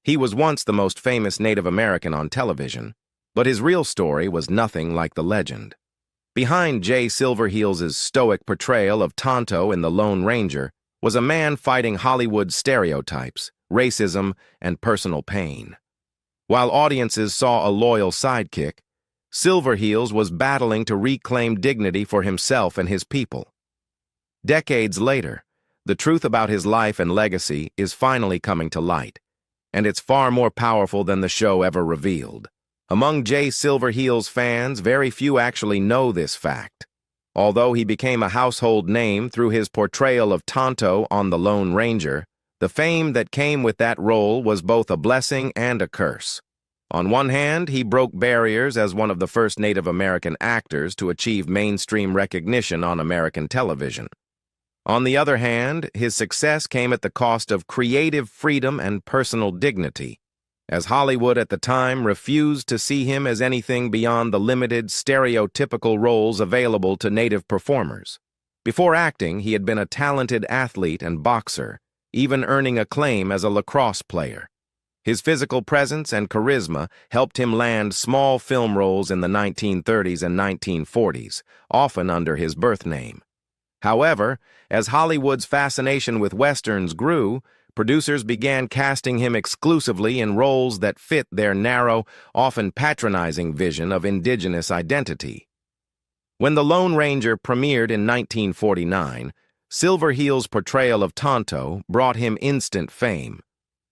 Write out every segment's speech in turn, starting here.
He was once the most famous Native American on television, but his real story was nothing like the legend. Behind Jay Silverheels' stoic portrayal of Tonto in The Lone Ranger was a man fighting Hollywood's stereotypes, racism, and personal pain. While audiences saw a loyal sidekick, Silverheels was battling to reclaim dignity for himself and his people. Decades later, the truth about his life and legacy is finally coming to light, and it's far more powerful than the show ever revealed. Among Jay Silverheels fans, very few actually know this fact. Although he became a household name through his portrayal of Tonto on The Lone Ranger, the fame that came with that role was both a blessing and a curse. On one hand, he broke barriers as one of the first Native American actors to achieve mainstream recognition on American television. On the other hand, his success came at the cost of creative freedom and personal dignity, as Hollywood at the time refused to see him as anything beyond the limited, stereotypical roles available to Native performers. Before acting, he had been a talented athlete and boxer, even earning acclaim as a lacrosse player. His physical presence and charisma helped him land small film roles in the 1930s and 1940s, often under his birth name. However, as Hollywood's fascination with Westerns grew, producers began casting him exclusively in roles that fit their narrow, often patronizing vision of Indigenous identity. When The Lone Ranger premiered in 1949, Silverheels' portrayal of Tonto brought him instant fame.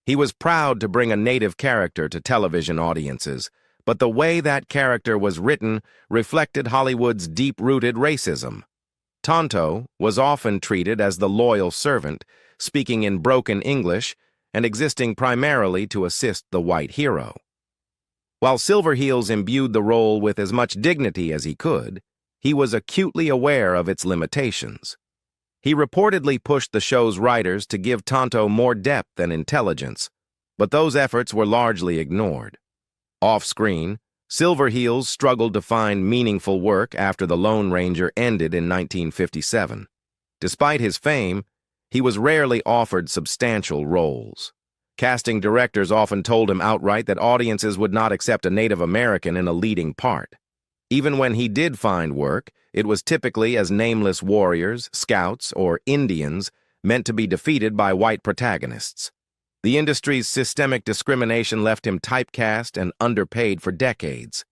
He was proud to bring a Native character to television audiences, but the way that character was written reflected Hollywood's deep-rooted racism. Tonto was often treated as the loyal servant, speaking in broken English and existing primarily to assist the white hero. While Silverheels imbued the role with as much dignity as he could, he was acutely aware of its limitations. He reportedly pushed the show's writers to give Tonto more depth and intelligence, but those efforts were largely ignored. Off-screen, Silverheels struggled to find meaningful work after The Lone Ranger ended in 1957. Despite his fame, he was rarely offered substantial roles. Casting directors often told him outright that audiences would not accept a Native American in a leading part. Even when he did find work, it was typically as nameless warriors, scouts, or Indians meant to be defeated by white protagonists. The industry's systemic discrimination left him typecast and underpaid for decades.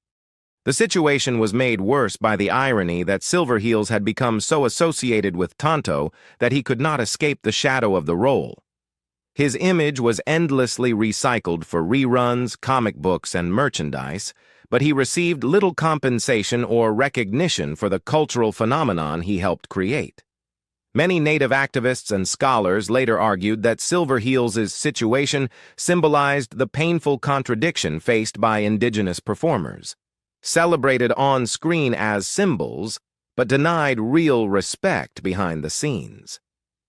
The situation was made worse by the irony that Silverheels had become so associated with Tonto that he could not escape the shadow of the role. His image was endlessly recycled for reruns, comic books, and merchandise, but he received little compensation or recognition for the cultural phenomenon he helped create. Many Native activists and scholars later argued that Silverheels' situation symbolized the painful contradiction faced by Indigenous performers, celebrated on screen as symbols, but denied real respect behind the scenes.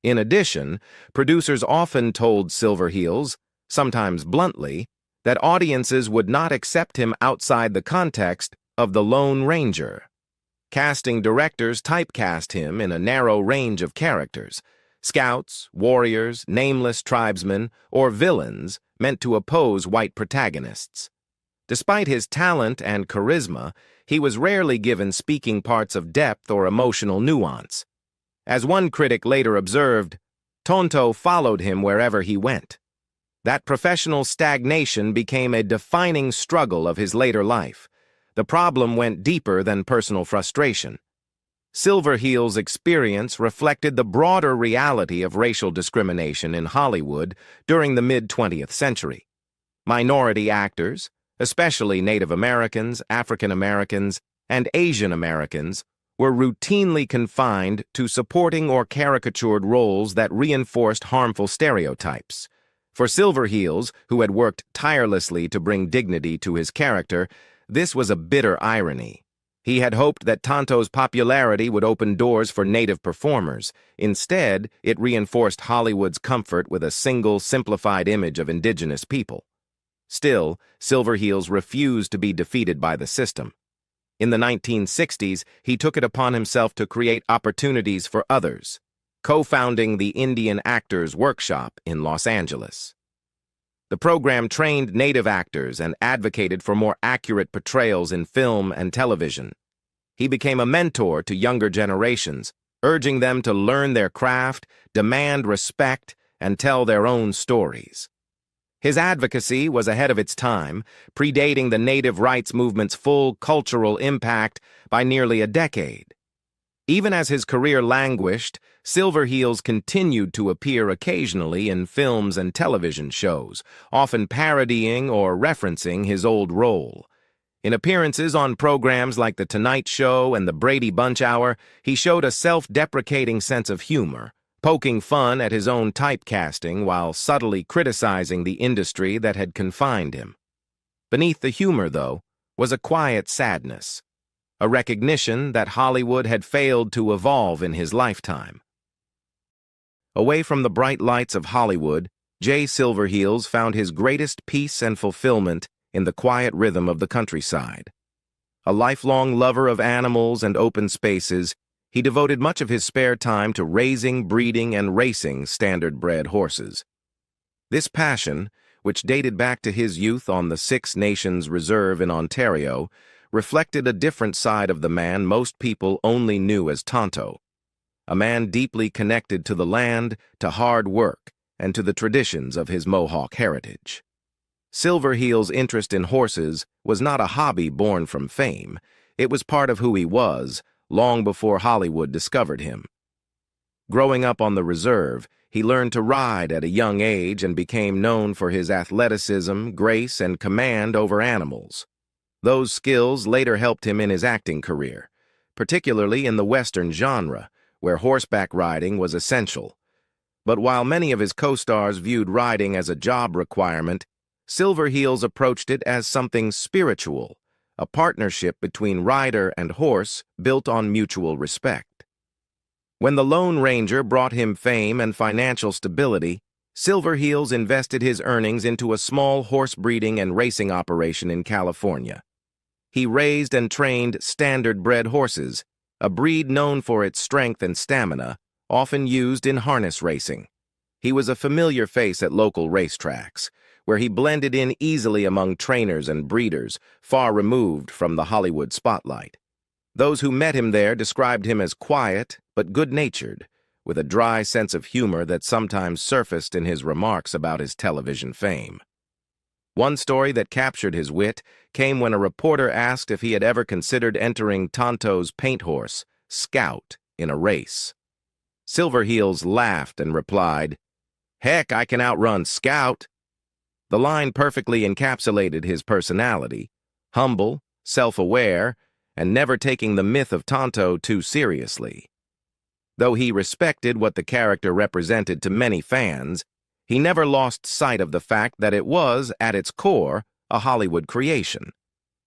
In addition, producers often told Silverheels, sometimes bluntly, that audiences would not accept him outside the context of The Lone Ranger. Casting directors typecast him in a narrow range of characters: scouts, warriors, nameless tribesmen, or villains meant to oppose white protagonists. Despite his talent and charisma, he was rarely given speaking parts of depth or emotional nuance. As one critic later observed, Tonto followed him wherever he went. That professional stagnation became a defining struggle of his later life. The problem went deeper than personal frustration. Silverheels' experience reflected the broader reality of racial discrimination in Hollywood during the mid-20th century. Minority actors, especially Native Americans, African Americans, and Asian Americans, were routinely confined to supporting or caricatured roles that reinforced harmful stereotypes. For Silverheels, who had worked tirelessly to bring dignity to his character, this was a bitter irony. He had hoped that Tonto's popularity would open doors for Native performers. Instead, it reinforced Hollywood's comfort with a single, simplified image of Indigenous people. Still, Silverheels refused to be defeated by the system. In the 1960s, he took it upon himself to create opportunities for others, co-founding the Indian Actors Workshop in Los Angeles. The program trained native actors and advocated for more accurate portrayals in film and television. He became a mentor to younger generations, urging them to learn their craft, demand respect, and tell their own stories. His advocacy was ahead of its time, predating the native rights movement's full cultural impact by nearly a decade. Even as his career languished, Silverheels continued to appear occasionally in films and television shows, often parodying or referencing his old role. In appearances on programs like The Tonight Show and The Brady Bunch Hour, he showed a self-deprecating sense of humor, poking fun at his own typecasting while subtly criticizing the industry that had confined him. Beneath the humor, though, was a quiet sadness, a recognition that Hollywood had failed to evolve in his lifetime. Away from the bright lights of Hollywood, J. Silverheels found his greatest peace and fulfillment in the quiet rhythm of the countryside. A lifelong lover of animals and open spaces, he devoted much of his spare time to raising, breeding, and racing standard-bred horses. This passion, which dated back to his youth on the Six Nations Reserve in Ontario, reflected a different side of the man most people only knew as Tonto, a man deeply connected to the land, to hard work, and to the traditions of his Mohawk heritage. Silverheels' interest in horses was not a hobby born from fame. It was part of who he was, long before Hollywood discovered him. Growing up on the reserve, he learned to ride at a young age and became known for his athleticism, grace, and command over animals. Those skills later helped him in his acting career, particularly in the Western genre, where horseback riding was essential. But while many of his co-stars viewed riding as a job requirement, Silverheels approached it as something spiritual, a partnership between rider and horse built on mutual respect. When the Lone Ranger brought him fame and financial stability, Silverheels invested his earnings into a small horse breeding and racing operation in California. He raised and trained standard-bred horses, a breed known for its strength and stamina, often used in harness racing. He was a familiar face at local racetracks, where he blended in easily among trainers and breeders, far removed from the Hollywood spotlight. Those who met him there described him as quiet but good-natured, with a dry sense of humor that sometimes surfaced in his remarks about his television fame. One story that captured his wit came when a reporter asked if he had ever considered entering Tonto's paint horse, Scout, in a race. Silverheels laughed and replied, "Heck, I can outrun Scout." The line perfectly encapsulated his personality, humble, self-aware, and never taking the myth of Tonto too seriously. Though he respected what the character represented to many fans, he never lost sight of the fact that it was, at its core, a Hollywood creation.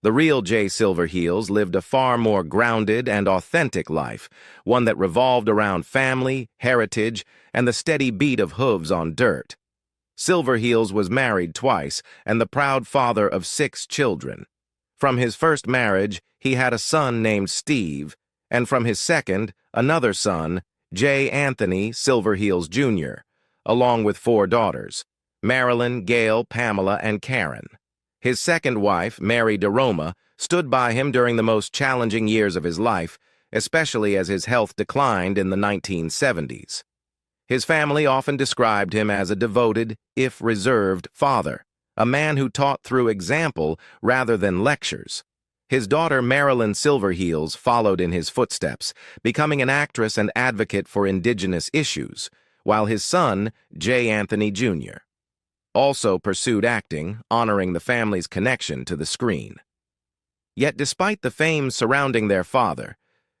The real J. Silverheels lived a far more grounded and authentic life, one that revolved around family, heritage, and the steady beat of hooves on dirt. Silverheels was married twice and the proud father of 6 children. From his first marriage, he had a son named Steve, and from his second, another son, J. Anthony Silverheels Jr., along with 4 daughters, Marilyn, Gail, Pamela, and Karen. His second wife, Mary DeRoma, stood by him during the most challenging years of his life, especially as his health declined in the 1970s. His family often described him as a devoted, if reserved, father, a man who taught through example rather than lectures. His daughter Marilyn Silverheels followed in his footsteps, becoming an actress and advocate for Indigenous issues, while his son, J. Anthony Jr., also pursued acting, honoring the family's connection to the screen. Yet despite the fame surrounding their father,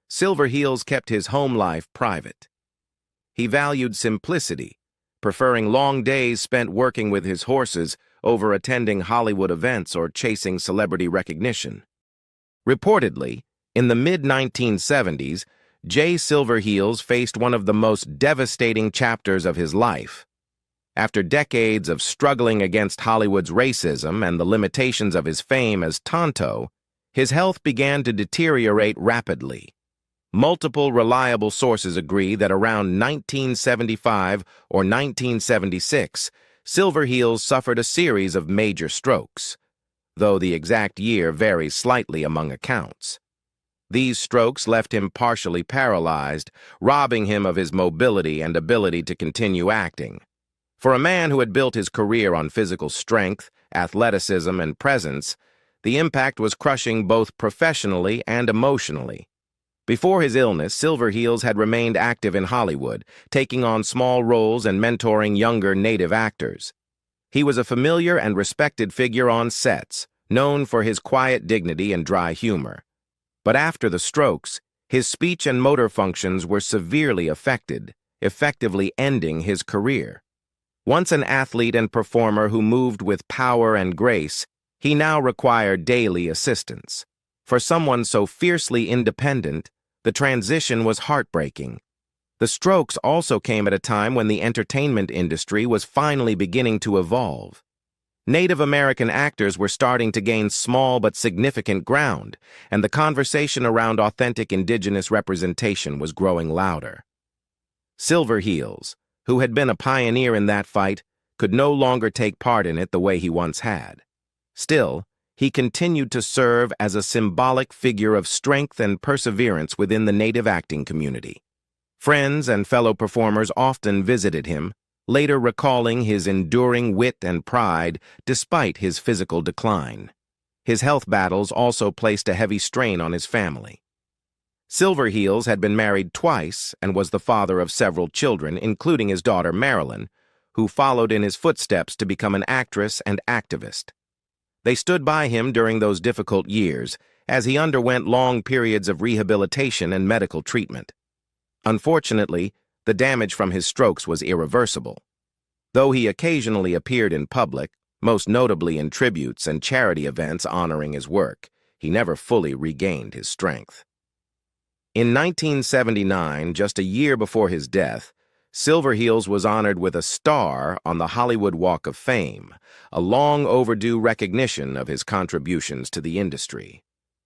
Silverheels kept his home life private. He valued simplicity, preferring long days spent working with his horses over attending Hollywood events or chasing celebrity recognition. Reportedly, in the mid-1970s, J. Silverheels faced one of the most devastating chapters of his life. After decades of struggling against Hollywood's racism and the limitations of his fame as Tonto, his health began to deteriorate rapidly. Multiple reliable sources agree that around 1975 or 1976, Silverheels suffered a series of major strokes, though the exact year varies slightly among accounts. These strokes left him partially paralyzed, robbing him of his mobility and ability to continue acting. For a man who had built his career on physical strength, athleticism, and presence, the impact was crushing both professionally and emotionally. Before his illness, Silverheels had remained active in Hollywood, taking on small roles and mentoring younger native actors. He was a familiar and respected figure on sets, known for his quiet dignity and dry humor. But after the strokes, his speech and motor functions were severely affected, effectively ending his career. Once an athlete and performer who moved with power and grace, he now required daily assistance. For someone so fiercely independent, the transition was heartbreaking. The strokes also came at a time when the entertainment industry was finally beginning to evolve. Native American actors were starting to gain small but significant ground, and the conversation around authentic Indigenous representation was growing louder. Silverheels, who had been a pioneer in that fight, could no longer take part in it the way he once had. Still, he continued to serve as a symbolic figure of strength and perseverance within the native acting community. Friends and fellow performers often visited him, later recalling his enduring wit and pride despite his physical decline. His health battles also placed a heavy strain on his family. Silverheels had been married twice and was the father of several children, including his daughter Marilyn, who followed in his footsteps to become an actress and activist. They stood by him during those difficult years as he underwent long periods of rehabilitation and medical treatment. Unfortunately, the damage from his strokes was irreversible. Though he occasionally appeared in public, most notably in tributes and charity events honoring his work, he never fully regained his strength. In 1979, just a year before his death, Silverheels was honored with a star on the Hollywood Walk of Fame, a long-overdue recognition of his contributions to the industry.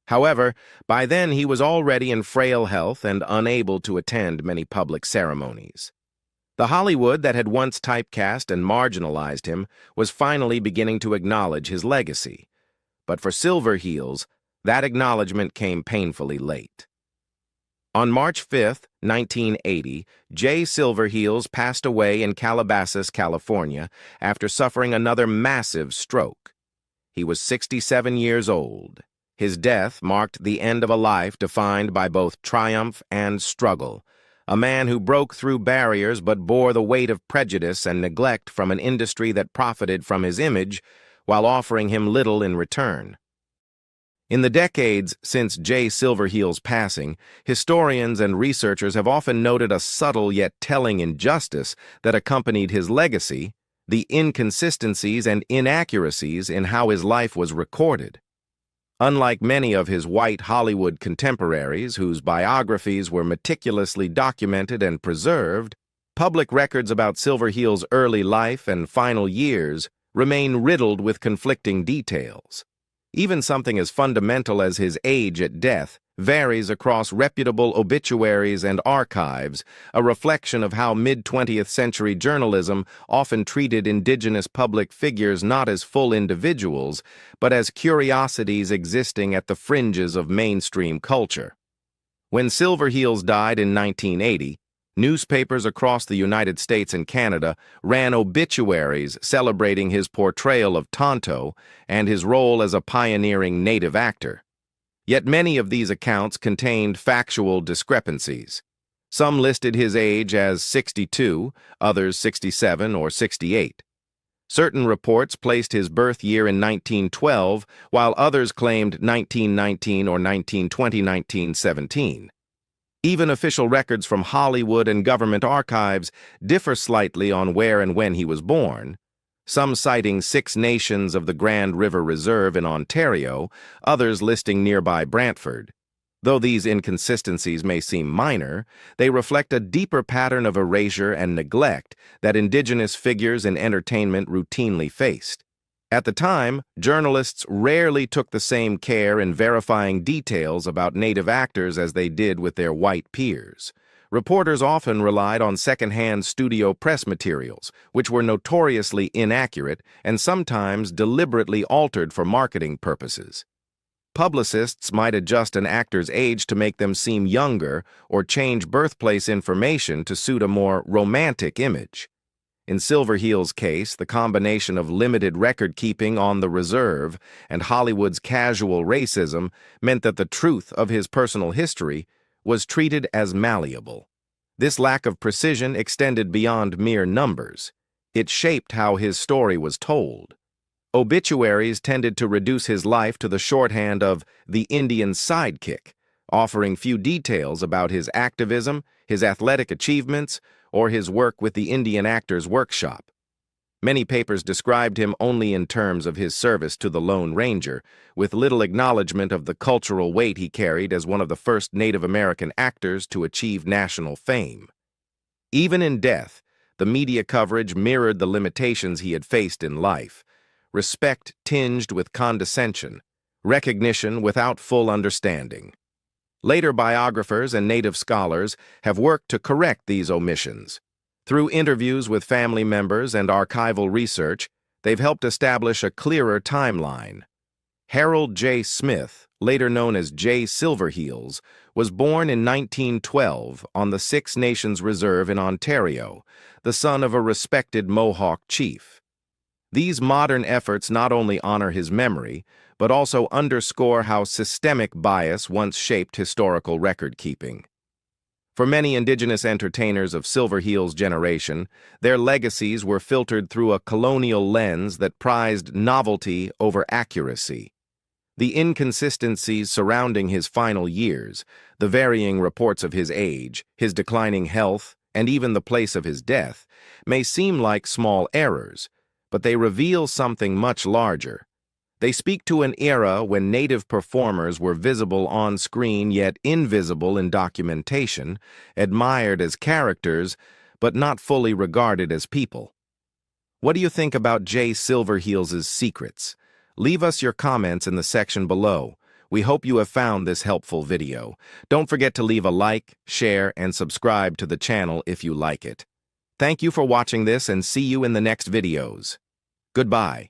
However, by then he was already in frail health and unable to attend many public ceremonies. The Hollywood that had once typecast and marginalized him was finally beginning to acknowledge his legacy. But for Silverheels, that acknowledgement came painfully late. On March 5, 1980, Jay Silverheels passed away in Calabasas, California, after suffering another massive stroke. He was 67 years old. His death marked the end of a life defined by both triumph and struggle, a man who broke through barriers but bore the weight of prejudice and neglect from an industry that profited from his image while offering him little in return. In the decades since Jay Silverheels' passing, historians and researchers have often noted a subtle yet telling injustice that accompanied his legacy: the inconsistencies and inaccuracies in how his life was recorded. Unlike many of his white Hollywood contemporaries, whose biographies were meticulously documented and preserved, public records about Silverheels' early life and final years remain riddled with conflicting details. Even something as fundamental as his age at death varies across reputable obituaries and archives, a reflection of how mid-20th century journalism often treated Indigenous public figures not as full individuals, but as curiosities existing at the fringes of mainstream culture. When Silverheels died in 1980, newspapers across the United States and Canada ran obituaries celebrating his portrayal of Tonto and his role as a pioneering native actor. Yet many of these accounts contained factual discrepancies. Some listed his age as 62, others 67 or 68. Certain reports placed his birth year in 1912, while others claimed 1919 or 1920-1917. Even official records from Hollywood and government archives differ slightly on where and when he was born, some citing Six Nations of the Grand River Reserve in Ontario, others listing nearby Brantford. Though these inconsistencies may seem minor, they reflect a deeper pattern of erasure and neglect that Indigenous figures in entertainment routinely faced. At the time, journalists rarely took the same care in verifying details about Native actors as they did with their white peers. Reporters often relied on second-hand studio press materials, which were notoriously inaccurate and sometimes deliberately altered for marketing purposes. Publicists might adjust an actor's age to make them seem younger or change birthplace information to suit a more romantic image. In Silverheels' case, the combination of limited record-keeping on the reserve and Hollywood's casual racism meant that the truth of his personal history was treated as malleable. This lack of precision extended beyond mere numbers. It shaped how his story was told. Obituaries tended to reduce his life to the shorthand of the Indian sidekick, offering few details about his activism, his athletic achievements, or his work with the Indian Actors Workshop. Many papers described him only in terms of his service to the Lone Ranger, with little acknowledgement of the cultural weight he carried as one of the first Native American actors to achieve national fame. Even in death, the media coverage mirrored the limitations he had faced in life. Respect tinged with condescension, recognition without full understanding. Later biographers and Native scholars have worked to correct these omissions. Through interviews with family members and archival research, they've helped establish a clearer timeline. Harold J. Smith, later known as J. Silverheels, was born in 1912 on the Six Nations Reserve in Ontario, the son of a respected Mohawk chief. These modern efforts not only honor his memory, but also underscore how systemic bias once shaped historical record-keeping. For many Indigenous entertainers of Silverheels' generation, their legacies were filtered through a colonial lens that prized novelty over accuracy. The inconsistencies surrounding his final years, the varying reports of his age, his declining health, and even the place of his death, may seem like small errors, but they reveal something much larger. They speak to an era when Native performers were visible on screen yet invisible in documentation, admired as characters, but not fully regarded as people. What do you think about J. Silverheels' secrets? Leave us your comments in the section below. We hope you have found this helpful video. Don't forget to leave a like, share, and subscribe to the channel if you like it. Thank you for watching this and see you in the next videos. Goodbye.